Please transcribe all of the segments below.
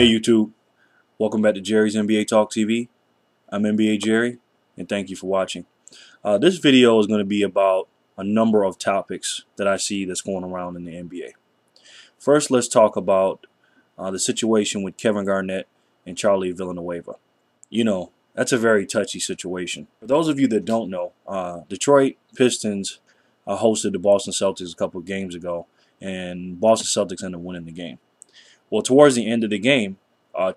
Hey YouTube, welcome back to Jerry's NBA Talk TV. I'm NBA Jerry, and thank you for watching. This video is going to be about a number of topics that I see that's going around in the NBA. First, let's talk about the situation with Kevin Garnett and Charlie Villanuava. You know, that's a very touchy situation. For those of you that don't know, Detroit Pistons hosted the Boston Celtics a couple of games ago, and Boston Celtics ended up winning the game. Well, towards the end of the game,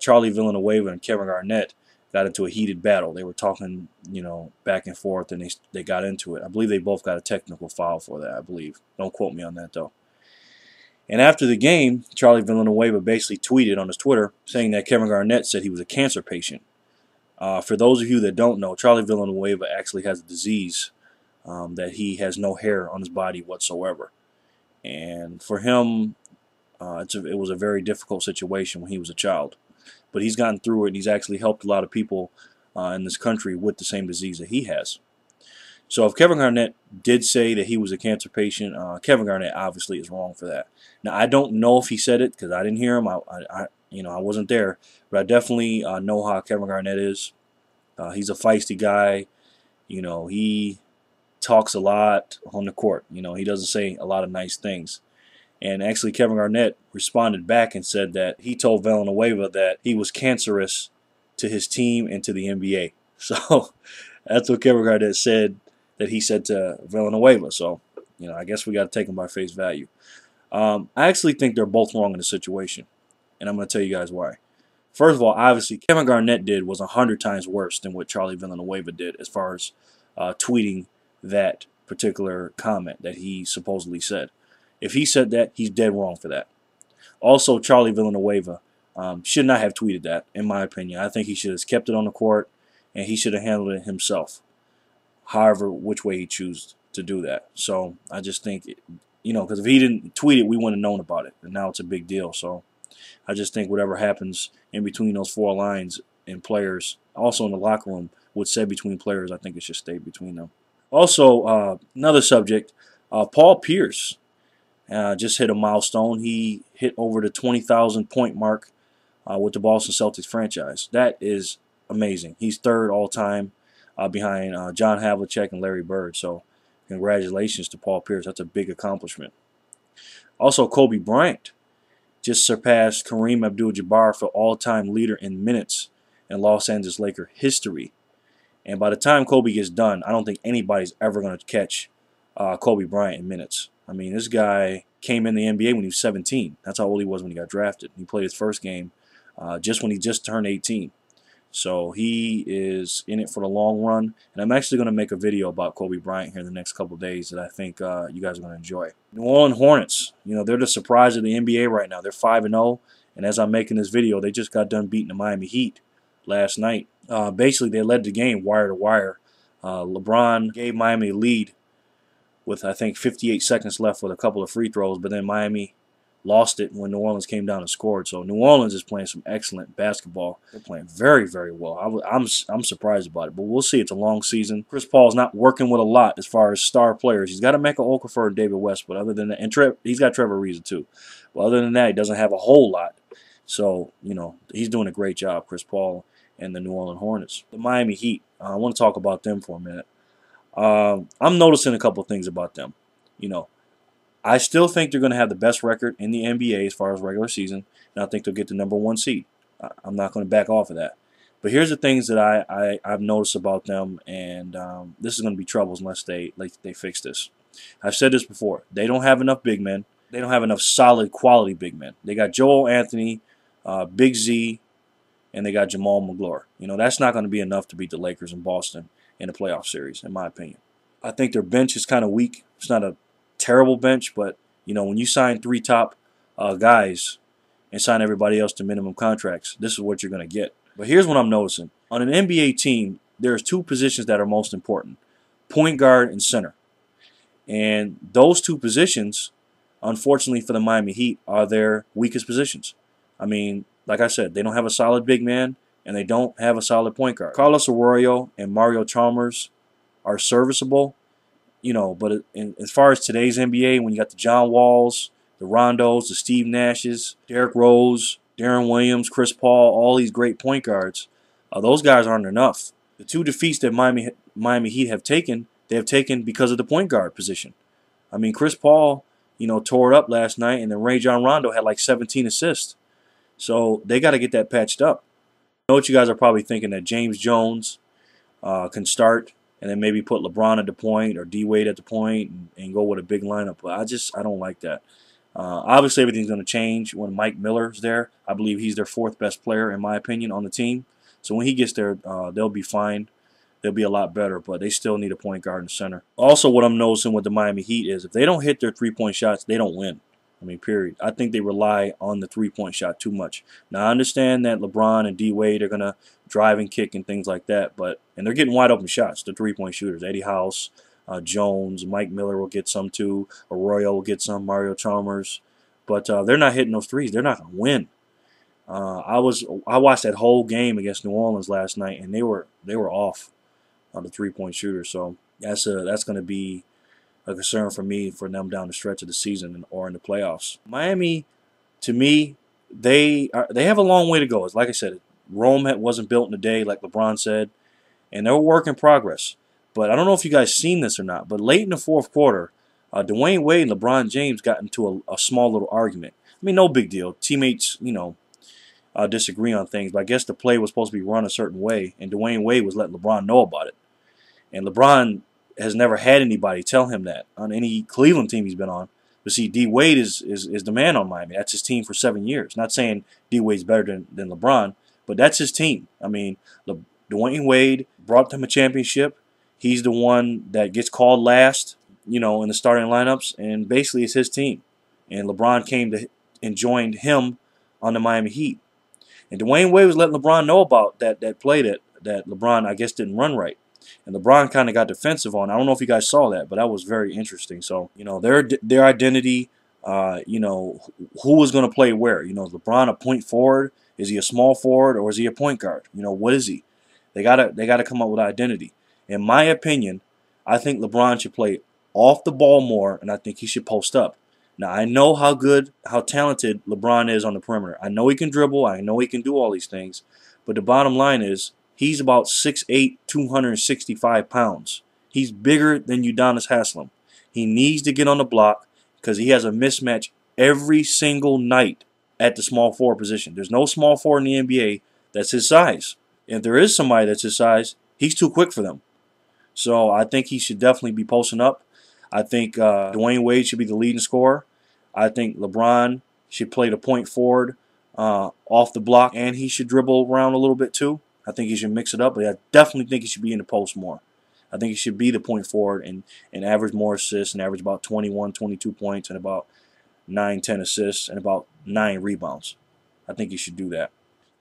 Charlie Villanuava and Kevin Garnett got into a heated battle. They were talking, back and forth, and they got into it. I believe they both got a technical foul for that, I believe. Don't quote me on that, though. And after the game, Charlie Villanuava basically tweeted on his Twitter saying that Kevin Garnett said he was a cancer patient. For those of you that don't know, Charlie Villanuava actually has a disease that he has no hair on his body whatsoever. And for him, it was a very difficult situation when he was a child. But he's gotten through it, and he's actually helped a lot of people in this country with the same disease that he has. So if Kevin Garnett did say that he was a cancer patient, Kevin Garnett obviously is wrong for that. Now, I don't know if he said it because I didn't hear him. I wasn't there. But I definitely know how Kevin Garnett is. He's a feisty guy. He talks a lot on the court. He doesn't say a lot of nice things. And actually, Kevin Garnett responded back and said that he told Villanuava that he was cancerous to his team and to the NBA. So that's what Kevin Garnett said that he said to Villanuava. So, I guess we got to take him by face value. I actually think they're both wrong in the situation, and I'm going to tell you guys why. First of all, obviously, Kevin Garnett did was 100 times worse than what Charlie Villanuava did as far as tweeting that particular comment that he supposedly said. If he said that, he's dead wrong for that. Also, Charlie Villanuava should not have tweeted that, in my opinion. I think he should have kept it on the court, and he should have handled it himself, however, which way he chooses to do that. So I just think, because if he didn't tweet it, we wouldn't have known about it, and now it's a big deal. So I just think whatever happens in between those four lines and players, also in the locker room, what's said between players, I think it should stay between them. Also, another subject, Paul Pierce. Just hit a milestone. He hit over the 20,000 point mark with the Boston Celtics franchise. That is amazing. He's third all time behind John Havlicek and Larry Bird. So congratulations to Paul Pierce. That's a big accomplishment. Also, Kobe Bryant just surpassed Kareem Abdul-Jabbar for all-time leader in minutes in Los Angeles Laker history. And by the time Kobe gets done, I don't think anybody's ever going to catch Kobe Bryant in minutes. I mean, this guy came in the NBA when he was 17. That's how old he was when he got drafted. He played his first game just when he just turned 18. So he is in it for the long run. And I'm actually going to make a video about Kobe Bryant here in the next couple of days that I think you guys are going to enjoy. New Orleans Hornets, they're the surprise of the NBA right now. They're 5-0. And as I'm making this video, they just got done beating the Miami Heat last night. Basically, they led the game wire to wire. LeBron gave Miami a lead with, I think, 58 seconds left with a couple of free throws, but then Miami lost it when New Orleans came down and scored. So New Orleans is playing some excellent basketball. They're playing very, very well. I'm surprised about it, but we'll see. It's a long season. Chris Paul's not working with a lot as far as star players. He's got Emeka Okafor and David West, but other than that, and he's got Trevor Ariza too. But other than that, he doesn't have a whole lot. So, he's doing a great job, Chris Paul and the New Orleans Hornets. The Miami Heat, I want to talk about them for a minute. I'm noticing a couple of things about them. I still think they're going to have the best record in the NBA as far as regular season, and I think they'll get the #1 seed. I'm not going to back off of that. But here's the things that I've noticed about them, and this is going to be troubles unless they fix this. I've said this before. They don't have enough big men. They don't have enough solid quality big men. They got Joel Anthony, Big Z, and they got Jamal McGlure. That's not going to be enough to beat the Lakers in Boston in the playoff series, in my opinion. I think their bench is kind of weak. It's not a terrible bench, but, when you sign 3 top guys and sign everybody else to minimum contracts, this is what you're going to get. But here's what I'm noticing. On an NBA team, there's 2 positions that are most important, point guard and center. And those 2 positions, unfortunately for the Miami Heat, are their weakest positions. I mean, like I said, they don't have a solid big man, and they don't have a solid point guard. Carlos Arroyo and Mario Chalmers are serviceable, but as far as today's NBA, when you got the John Walls, the Rondos, the Steve Nashes, Derrick Rose, Darren Williams, Chris Paul, all these great point guards, those guys aren't enough. The 2 defeats that Miami Heat have taken, they have taken because of the point guard position. I mean, Chris Paul, tore it up last night, and then Rajon Rondo had like 17 assists. So they got to get that patched up. I know what you guys are probably thinking, that James Jones can start and then maybe put LeBron at the point or D-Wade at the point and go with a big lineup. But I don't like that. Obviously, everything's going to change when Mike Miller's there. I believe he's their 4th best player, in my opinion, on the team. So when he gets there, they'll be fine. They'll be a lot better, but they still need a point guard and center. Also, what I'm noticing with the Miami Heat is if they don't hit their three-point shots, they don't win. I mean, period. I think they rely on the three-point shot too much. Now, I understand that LeBron and D-Wade are going to drive and kick and things like that, and they're getting wide open shots, the three-point shooters. Eddie House, Jones, Mike Miller will get some too. Arroyo will get some, Mario Chalmers. But they're not hitting those threes. They're not going to win. I watched that whole game against New Orleans last night, and they were off on the three-point shooter. So that's going to be a concern for me for them down the stretch of the season or in the playoffs. Miami, to me, they have a long way to go. It's like I said, Rome wasn't built in a day, like LeBron said, and they're a work in progress. But I don't know if you guys seen this or not, but late in the 4th quarter, Dwayne Wade and LeBron James got into a small little argument. I mean, no big deal. Teammates, disagree on things, but I guess the play was supposed to be run a certain way, and Dwayne Wade was letting LeBron know about it. And LeBron has never had anybody tell him that on any Cleveland team he's been on. But see, D-Wade is the man on Miami. That's his team for 7 years. Not saying D-Wade's better than LeBron, but that's his team. I mean, Dwayne Wade brought them a championship. He's the one that gets called last, in the starting lineups, and basically it's his team. And LeBron came to and joined him on the Miami Heat. And Dwayne Wade was letting LeBron know about that play that LeBron, I guess, didn't run right. And LeBron kind of got defensive on it. I don't know if you guys saw that, but that was very interesting. So, their identity, who is going to play where? Is LeBron a point forward? Is he a small forward, or is he a point guard? What is he? They gotta come up with identity. In my opinion, I think LeBron should play off the ball more, and I think he should post up. Now, I know how talented LeBron is on the perimeter. I know he can dribble. I know he can do all these things. But the bottom line is, he's about 6'8", 265 pounds. He's bigger than Udonis Haslem. He needs to get on the block because he has a mismatch every single night at the small forward position. There's no small forward in the NBA that's his size. If there is somebody that's his size, he's too quick for them. So I think he should definitely be posting up. I think Dwayne Wade should be the leading scorer. I think LeBron should play the point forward off the block, and he should dribble around a little bit too. I think he should mix it up, but I definitely think he should be in the post more. I think he should be the point forward and average more assists and average about 21, 22 points and about 9, 10 assists and about 9 rebounds. I think he should do that.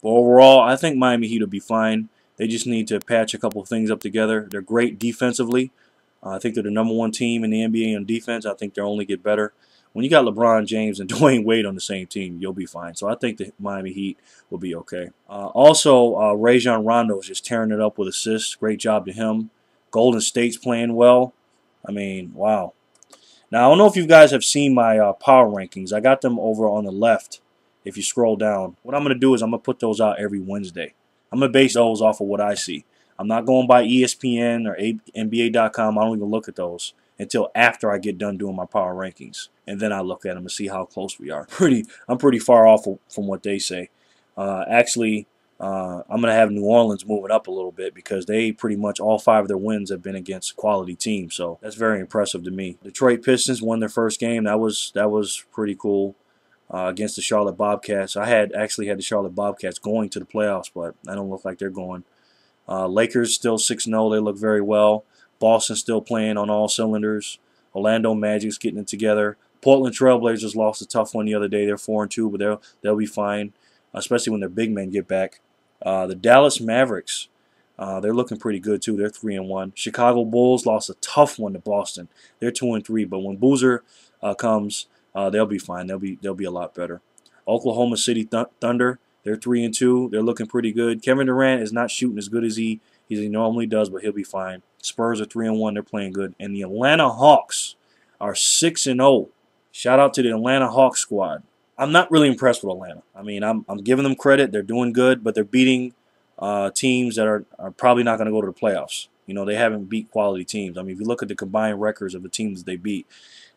But overall, I think Miami Heat will be fine. They just need to patch a couple of things up together. They're great defensively. I think they're the #1 team in the NBA on defense. I think they'll only get better. When you got LeBron James and Dwayne Wade on the same team, you'll be fine. So I think the Miami Heat will be okay. Also, Rajon Rondo is just tearing it up with assists. Great job to him. Golden State's playing well. I mean, wow. Now, I don't know if you guys have seen my power rankings. I got them over on the left if you scroll down. What I'm going to do is I'm going to put those out every Wednesday. I'm going to base those off of what I see. I'm not going by ESPN or NBA.com. I don't even look at those until after I get done doing my power rankings. And then I look at them and see how close we are. I'm pretty far off from what they say. Actually, I'm going to have New Orleans moving up a little bit because they pretty much all 5 of their wins have been against quality teams. So that's very impressive to me. Detroit Pistons won their first game. That was pretty cool against the Charlotte Bobcats. I actually had the Charlotte Bobcats going to the playoffs, but I don't look like they're going. Lakers still 6-0. They look very well. Boston still playing on all cylinders. Orlando Magic's getting it together. Portland Trailblazers lost a tough one the other day. They're 4-2, but they'll be fine, especially when their big men get back. The Dallas Mavericks, they're looking pretty good too. They're 3-1. Chicago Bulls lost a tough one to Boston. They're 2-3, but when Boozer comes, they'll be fine. They'll be a lot better. Oklahoma City Thunder, they're 3-2. They're looking pretty good. Kevin Durant is not shooting as good as he normally does, but he'll be fine. Spurs are 3-1. They're playing good. And the Atlanta Hawks are 6-0. Shout out to the Atlanta Hawks squad. I'm not really impressed with Atlanta. I mean, I'm giving them credit. They're doing good, but they're beating teams that are probably not going to go to the playoffs. You know, they haven't beat quality teams. I mean, if you look at the combined records of the teams they beat,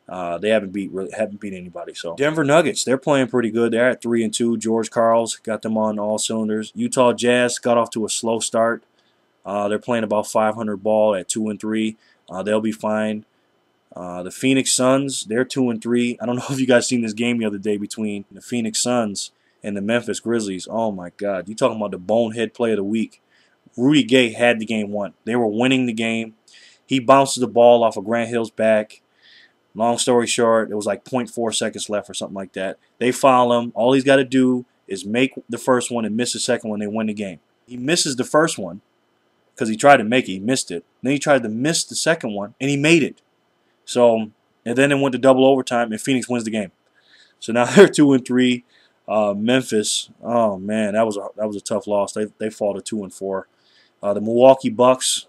they haven't beat anybody. So Denver Nuggets, they're playing pretty good. They're at 3-2. George Karl's got them on all cylinders. Utah Jazz got off to a slow start. They're playing about 500 ball at 2-3. They'll be fine. The Phoenix Suns, they're 2-3. I don't know if you guys seen this game the other day between the Phoenix Suns and the Memphis Grizzlies. Oh my God, you talking about the bonehead play of the week? Rudy Gay had the game won. They were winning the game. He bounces the ball off of Grant Hill's back. Long story short, it was like 0.4 seconds left or something like that. They foul him. All he's got to do is make the first one and miss the second one. They win the game. He misses the first one because he tried to make it. He missed it. Then he tried to miss the second one, and he made it. So, and then it went to double overtime, and Phoenix wins the game. So now they're 2-3. Memphis, oh man, that was a tough loss. They fall to 2-4. The Milwaukee Bucks,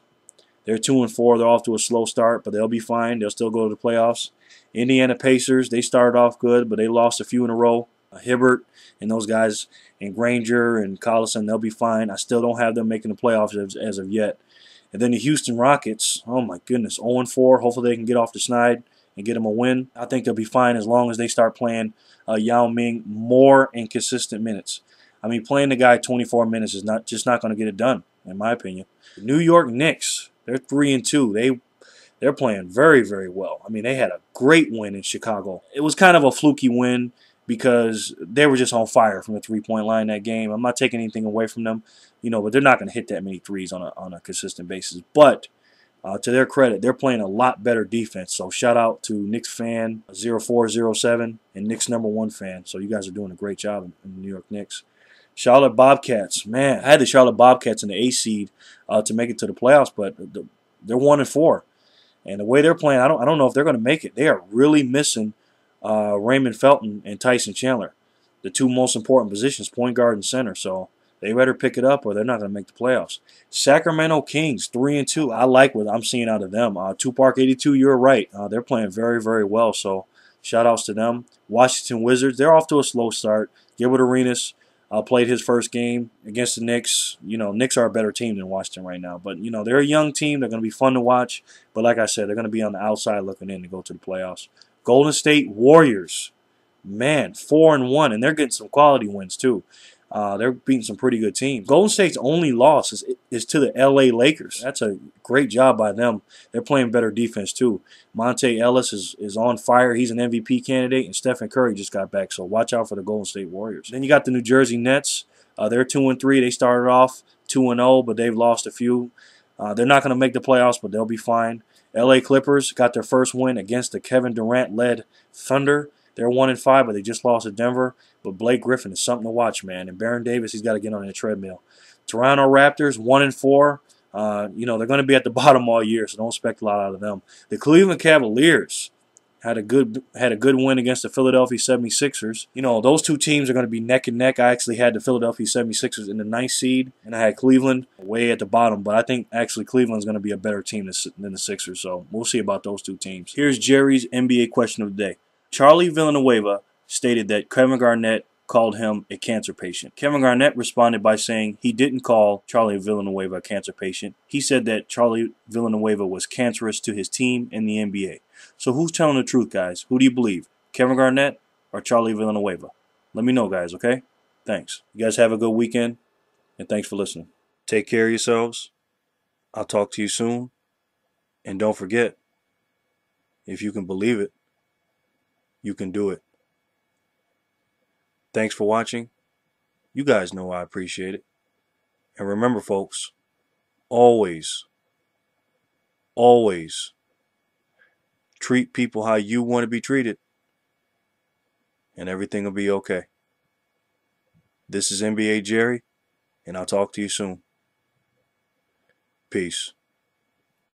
they're 2-4. They're off to a slow start, but they'll be fine. They'll still go to the playoffs. Indiana Pacers, they started off good, but they lost a few in a row. Hibbert and those guys, and Granger and Collison, they'll be fine. I still don't have them making the playoffs as of yet. And then the Houston Rockets, oh my goodness, 0-4. Hopefully they can get off the snide and get them a win. I think they'll be fine as long as they start playing Yao Ming more in consistent minutes. I mean, playing the guy 24 minutes is not going to get it done, in my opinion. The New York Knicks, they're 3-2. They're playing very, very well. I mean, they had a great win in Chicago. It was kind of a fluky win because they were just on fire from the three-point line that game. I'm not taking anything away from them, but they're not going to hit that many threes on a consistent basis. But to their credit, they're playing a lot better defense. So shout out to Knicks fan 0407 and Knicks #1 fan. So you guys are doing a great job in the New York Knicks. Charlotte Bobcats, man, I had the Charlotte Bobcats in the 8th seed to make it to the playoffs, but they're 1-4. And the way they're playing, I don't know if they're going to make it. They are really missing Raymond Felton and Tyson Chandler, the two most important positions, point guard and center. So they better pick it up or they're not going to make the playoffs. Sacramento Kings, 3-2. I like what I'm seeing out of them. Tupac 82, you're right. They're playing very, very well. So shout outs to them. Washington Wizards, they're off to a slow start. Gilbert Arenas played his first game against the Knicks. Knicks are a better team than Washington right now. But, they're a young team. They're going to be fun to watch. But like I said, they're going to be on the outside looking in to go to the playoffs. Golden State Warriors, man, 4-1. And they're getting some quality wins, too. They're beating some pretty good teams. Golden State's only loss is to the LA Lakers. That's a great job by them. They're playing better defense, too. Monte Ellis is on fire. He's an MVP candidate, and Stephen Curry just got back. So watch out for the Golden State Warriors. Then you got the New Jersey Nets. They're 2-3. They started off 2-0, but they've lost a few. They're not going to make the playoffs, but they'll be fine. LA Clippers got their first win against the Kevin Durant-led Thunder. They're 1-5, but they just lost to Denver. But Blake Griffin is something to watch, man. And Baron Davis, he's got to get on that treadmill. Toronto Raptors, 1-4. They're going to be at the bottom all year, so don't expect a lot out of them. The Cleveland Cavaliers had a good win against the Philadelphia 76ers. Those two teams are going to be neck and neck. I actually had the Philadelphia 76ers in the 9th seed, and I had Cleveland way at the bottom. But I think actually Cleveland's going to be a better team than the Sixers, so we'll see about those two teams. Here's Jerry's NBA question of the day. Charlie Villanuava stated that Kevin Garnett called him a cancer patient. Kevin Garnett responded by saying he didn't call Charlie Villanuava a cancer patient. He said that Charlie Villanuava was cancerous to his team in the NBA. So who's telling the truth, guys? Who do you believe? Kevin Garnett or Charlie Villanuava? Let me know, guys, okay? Thanks. You guys have a good weekend, and thanks for listening. Take care of yourselves. I'll talk to you soon. And don't forget, if you can believe it, you can do it. Thanks for watching. You guys know I appreciate it. And remember, folks, always treat people how you want to be treated, and everything will be okay. This is NBA Jerry, and I'll talk to you soon. Peace.